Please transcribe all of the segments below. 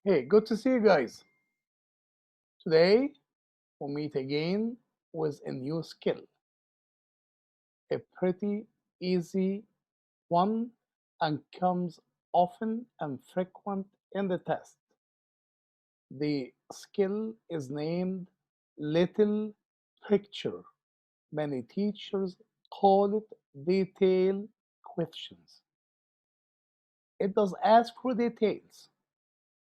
Hey, good to see you guys. Today we'll meet again with a new skill, a pretty easy one and comes often and frequent in the test. The skill is named Little Picture. Many teachers call it detail questions. It does ask for details.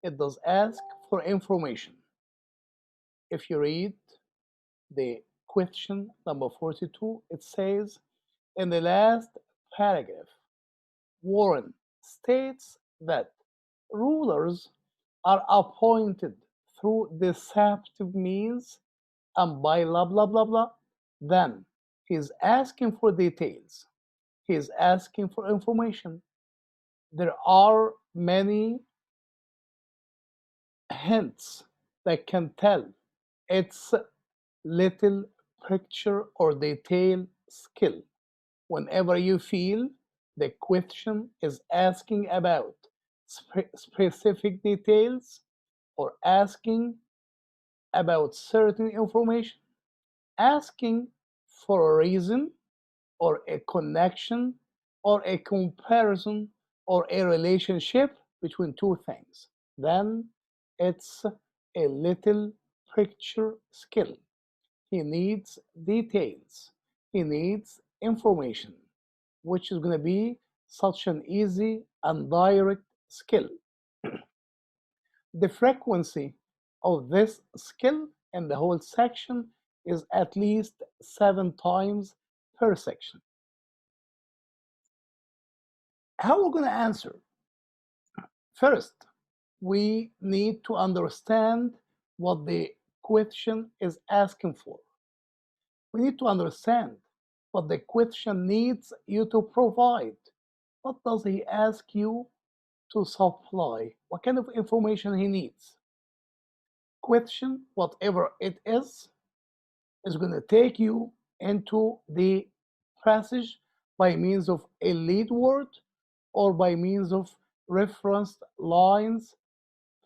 It does ask for information. If you read the question number 42, it says, in the last paragraph, Warren states that rulers are appointed through deceptive means and by blah blah blah blah. Then he's asking for details. He's asking for information. There are many hints that can tell it's little picture or detail skill. Whenever you feel the question is asking about specific details or asking about certain information, asking for a reason or a connection or a comparison or a relationship between two things, then it's a little picture skill. He needs details. He needs information, which is going to be such an easy and direct skill. The frequency of this skill in the whole section is at least 7 times per section. How are we going to answer? First, we need to understand what the question is asking for. We need to understand what the question needs you to provide. What does he ask you to supply? What kind of information he needs? Question, whatever it is going to take you into the passage by means of a lead word or by means of referenced lines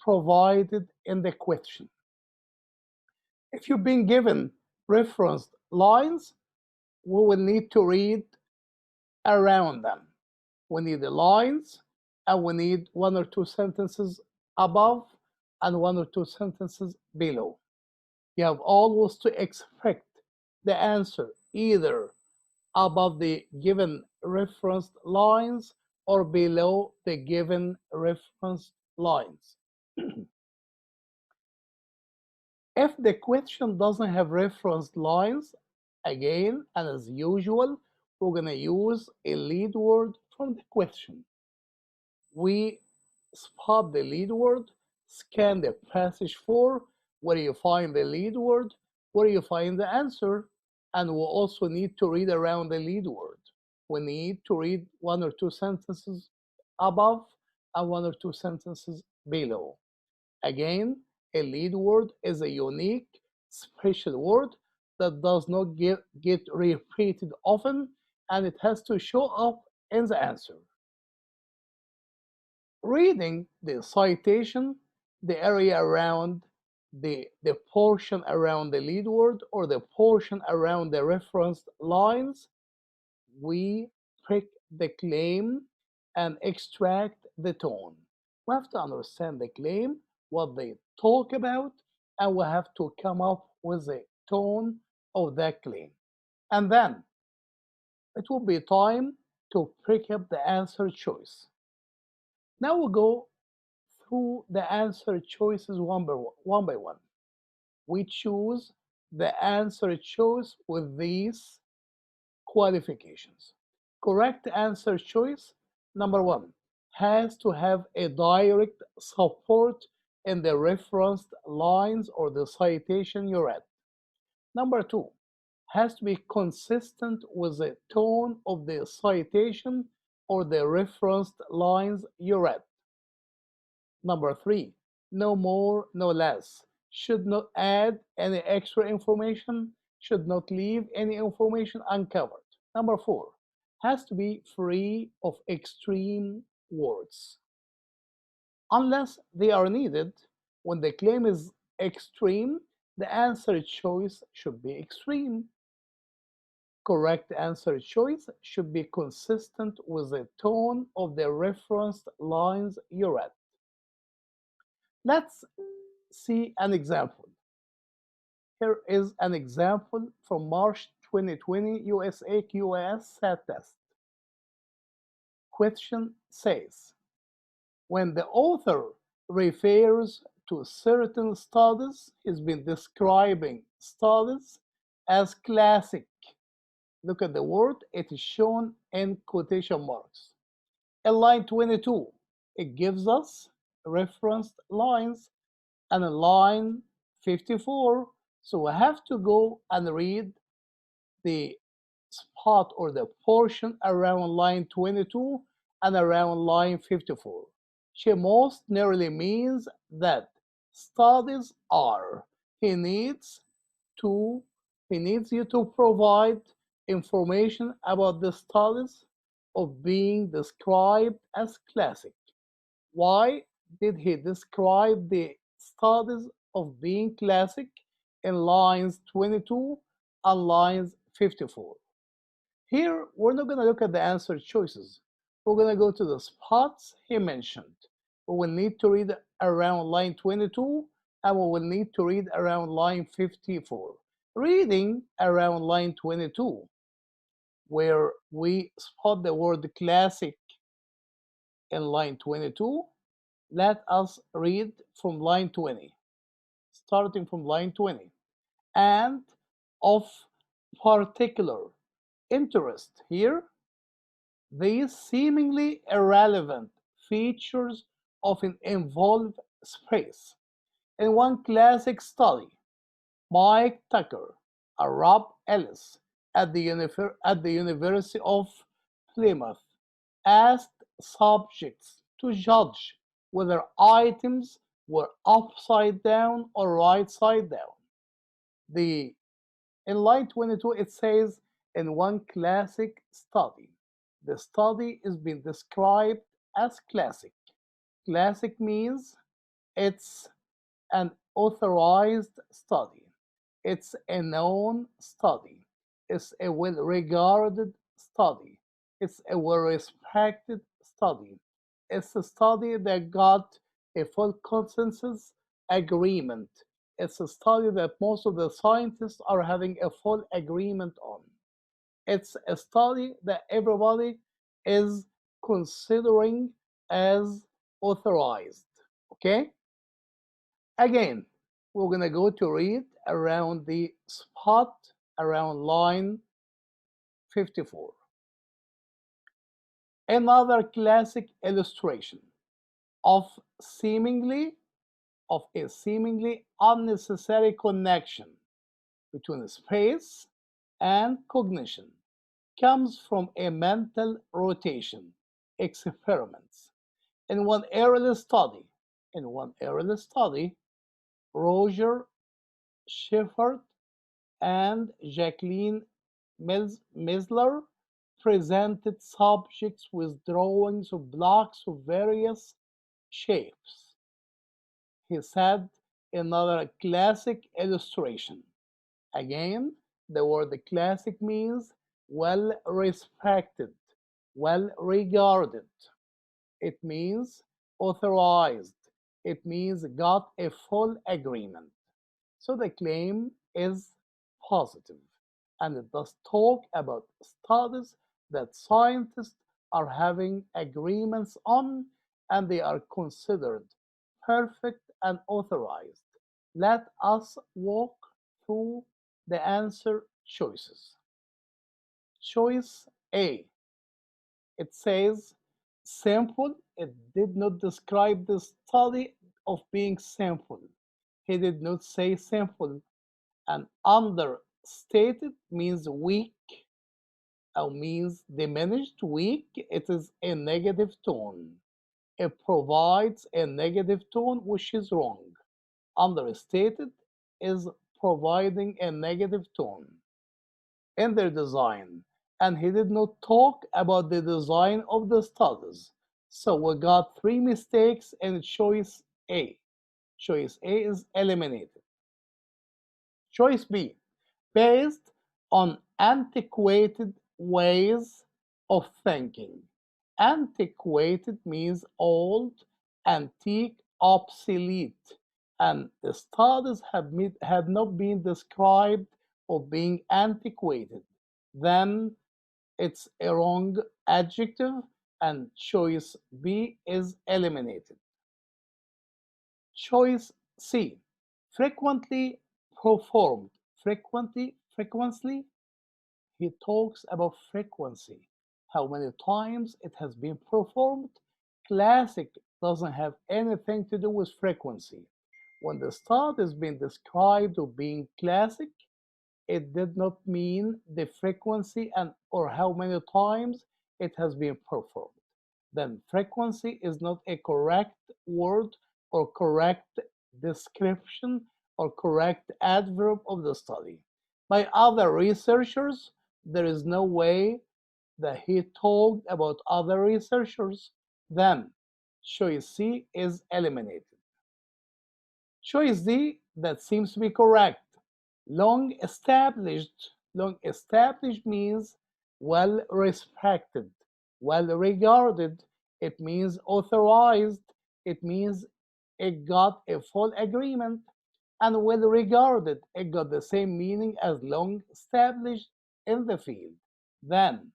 provided in the question. If you've been given referenced lines, we will need to read around them. We need the lines and we need one or two sentences above and one or two sentences below. You have always to expect the answer either above the given referenced lines or below the given referenced lines. If the question doesn't have referenced lines, again, and as usual, we're going to use a lead word from the question. We spot the lead word, scan the passage for where you find the lead word, where you find the answer, and we also need to read around the lead word. We need to read one or two sentences above and one or two sentences below. Again, a lead word is a unique, special word that does not get repeated often, and it has to show up in the answer. Reading the citation, the area around the portion around the lead word or the portion around the referenced lines, we pick the claim and extract the tone. We have to understand the claim, what they talk about, and we have to come up with the tone of that claim. And then it will be time to pick up the answer choice. Now we'll go through the answer choices one by one. We choose the answer choice with these qualifications. Correct answer choice, number one, has to have a direct support in the referenced lines or the citation you read. Number two, has to be consistent with the tone of the citation or the referenced lines you read. Number three, no more, no less. Should not add any extra information, should not leave any information uncovered. Number four, has to be free of extreme words. unless they are needed. When the claim is extreme, the answer choice should be extreme. Correct answer choice should be consistent with the tone of the referenced lines you read. Let's see an example. Here is an example from March 2020 USA QAS SAT test. Question says, when the author refers to certain studies, he's been describing studies as classic. Look at the word, it is shown in quotation marks. In line 22, it gives us referenced lines, and in line 54, so we have to go and read the spot or the portion around line 22 and around line 54. She most nearly means that studies are. He needs to he needs you to provide information about the studies of being described as classic. Why did he describe the studies of being classic in lines 22 and lines 54? Here, we're not going to look at the answer choices. We're going to go to the spots he mentioned. We will need to read around line 22 and we will need to read around line 54. Reading around line 22, where we spot the word classic in line 22, let us read from line 20, starting from line 20. And of particular interest here, these seemingly irrelevant features often involve space. In one classic study, Mike Tucker and Rob Ellis at the University of Plymouth asked subjects to judge whether items were upside down or right side down. The In line 22, it says, in one classic study. The study is being described as classic. Classic means it's an authorized study. It's a known study. It's a well-regarded study. It's a well-respected study. It's a study that got a full consensus agreement. It's a study that most of the scientists are having a full agreement on. It's a study that everybody is considering as authorized. Okay? Again, we're going to go to read around the spot around line 54. Another classic illustration of a seemingly unnecessary connection between space and cognition comes from a mental rotation experiments. In one early study, Roger Shepard and Jacqueline Misler presented subjects with drawings of blocks of various shapes. He said, another classic illustration. Again, the word classic means well respected, well regarded. It means authorized. It means got a full agreement. So the claim is positive, and it does talk about studies that scientists are having agreements on and they are considered perfect and authorized. Let us walk through the answer choices. Choice A, it says simple. It did not describe the study of being simple. He did not say simple. And understated means weak or means diminished. Weak, it is a negative tone. It provides a negative tone, which is wrong. Understated is providing a negative tone in their design. And he did not talk about the design of the studies. So we got 3 mistakes in choice A. Choice A is eliminated. Choice B, based on antiquated ways of thinking. Antiquated means old, antique, obsolete, and the studies have not been described of being antiquated. Then it's a wrong adjective, and choice B is eliminated. Choice C, frequently performed. Frequently, he talks about frequency, how many times it has been performed. Classic doesn't have anything to do with frequency. When the start is being described of being classic, it did not mean the frequency and or how many times it has been performed. Then frequency is not a correct word or correct description or correct adverb of the study. By other researchers, there is no way that he talked about other researchers. Then choice C is eliminated. Choice D, that seems to be correct. Long established. Long established means well respected, well regarded. It means authorized. It means it got a full agreement. And well regarded, it got the same meaning as long established in the field. Then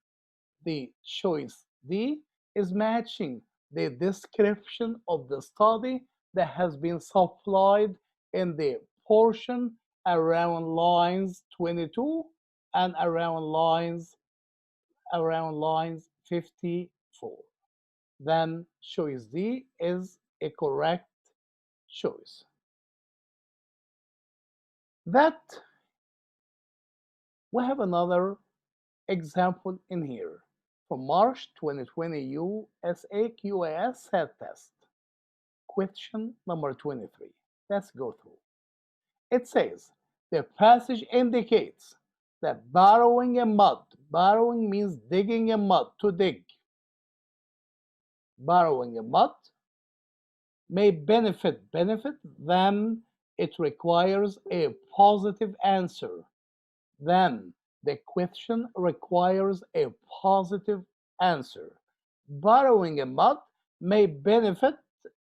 the choice D is matching the description of the study that has been supplied in the portion around lines 22 and around lines 54. Then choice D is a correct choice. That we have another example in here from March 2020 USA QAS SAT test. Question number 23. Let's go through. It says the passage indicates that burrowing in mud, burrowing means digging in mud, to dig. Burrowing in mud may benefit, then it requires a positive answer. Then the question requires a positive answer. Burrowing in mud may benefit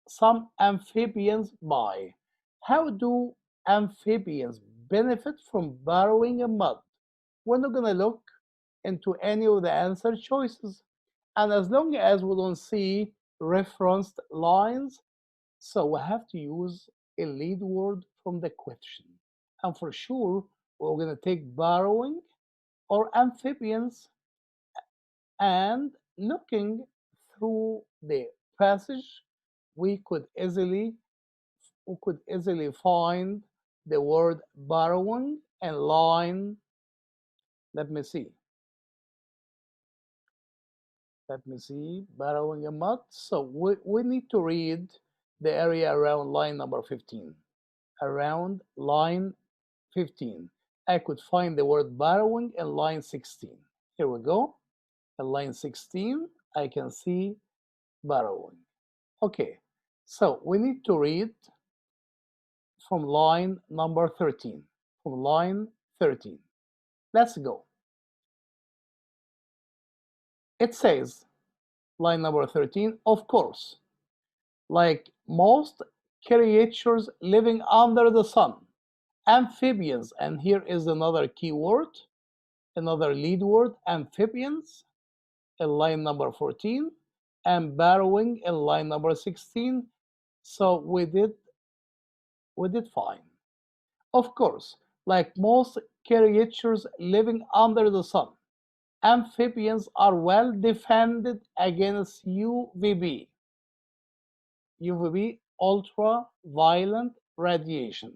some amphibians by. How do amphibians benefit from burrowing in mud? We're not going to look into any of the answer choices. And as long as we don't see referenced lines, so we have to use a lead word from the question. And for sure, we're going to take burrowing or amphibians, and looking through the passage, we could easily find the word burrowing in line. Let me see. Burrowing in mud. So we need to read the area around line number 15. Around line 15. I could find the word burrowing in line 16. Here we go. In line 16, I can see burrowing. Okay, so we need to read from line number 13. From line 13. Let's go. It says, line number 13, of course, like most creatures living under the sun, amphibians, and here is another key word, another lead word, amphibians, in line number 14, and burrowing in line number 16. So we did fine. Of course, like most creatures living under the sun, amphibians are well defended against UVB, ultraviolet radiation,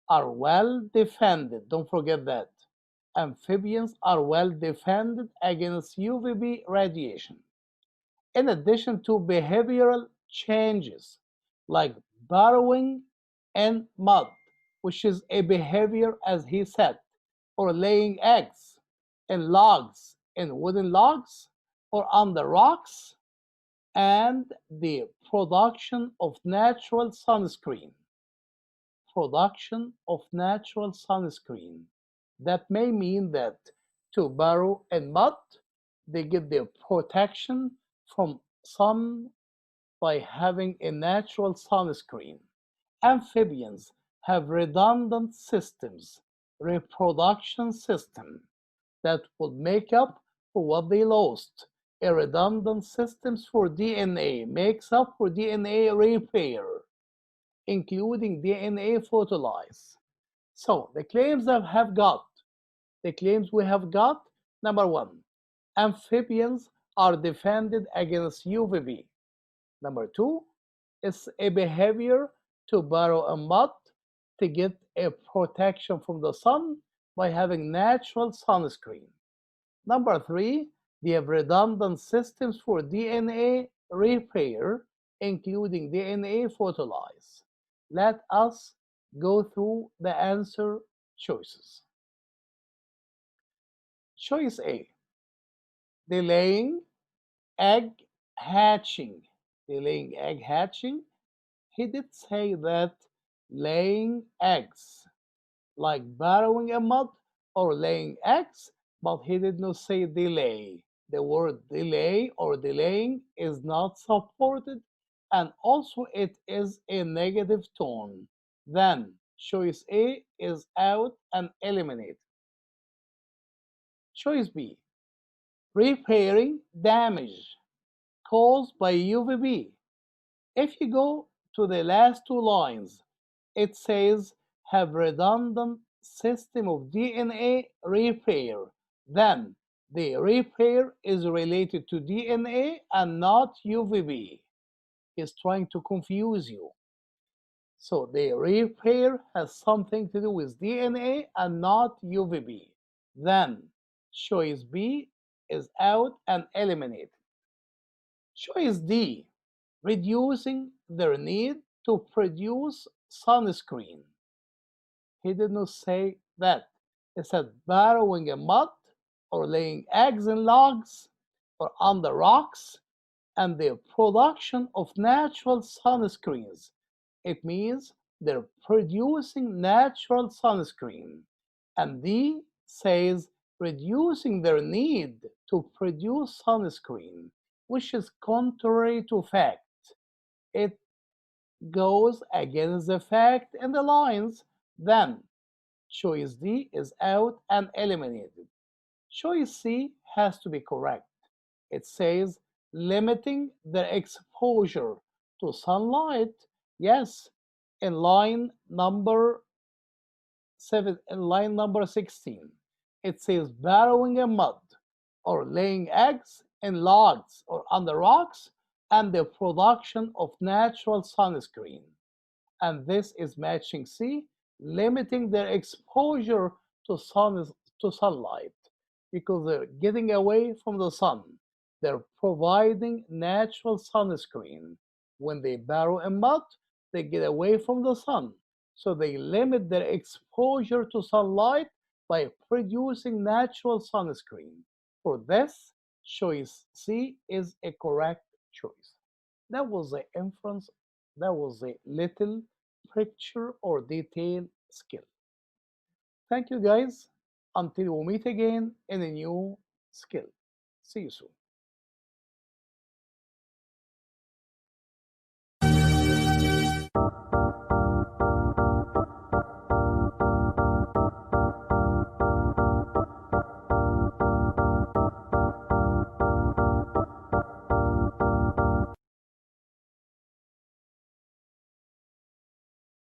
are well defended. Don't forget that. Amphibians are well defended against UVB radiation. In addition to behavioral changes like burrowing in mud, which is a behavior, as he said, or laying eggs in logs, in wooden logs, or on the rocks, and the production of natural sunscreen. Production of natural sunscreen. That may mean that to burrow in mud, they get their protection from sun by having a natural sunscreen. Amphibians have redundant systems, reproduction system that would make up for what they lost. A redundant systems for DNA makes up for DNA repair, including DNA photolysis. So the claims that have got, the claims we have got, number one, amphibians are defended against UVB. Number two, it's a behavior to burrow a mud to get a protection from the sun by having natural sunscreen. Number three, they have redundant systems for DNA repair, including DNA photolysis. Let us go through the answer choices. Choice A, delaying egg hatching. Delaying egg hatching. He did say that laying eggs, like burrowing a mud or laying eggs, but he did not say delay. The word delay or delaying is not supported, and also it is a negative tone. Then choice A is out and eliminated. Choice B, repairing damage caused by UVB. If you go to the last two lines, it says have redundant system of DNA repair. Then the repair is related to DNA and not UVB. He's trying to confuse you. So the repair has something to do with DNA and not UVB. Then choice B is out and eliminated. Choice D, reducing their need to produce sunscreen. He did not say that. He said burrowing in mud or laying eggs in logs or under rocks and the production of natural sunscreens. It means they're producing natural sunscreen. And D says reducing their need to produce sunscreen, which is contrary to fact. It goes against the fact in the lines. Then choice D is out and eliminated. Choice C has to be correct. It says limiting their exposure to sunlight. Yes, in line number 16. It says burrowing in mud or laying eggs in logs or under rocks and the production of natural sunscreen. And this is matching C, limiting their exposure to sunlight because they're getting away from the sun. They're providing natural sunscreen. When they burrow in mud, they get away from the sun. So they limit their exposure to sunlight by producing natural sunscreen. For this, choice C is a correct choice. That was the inference, that was a little picture or detail skill. Thank you guys. Until we meet again in a new skill. See you soon.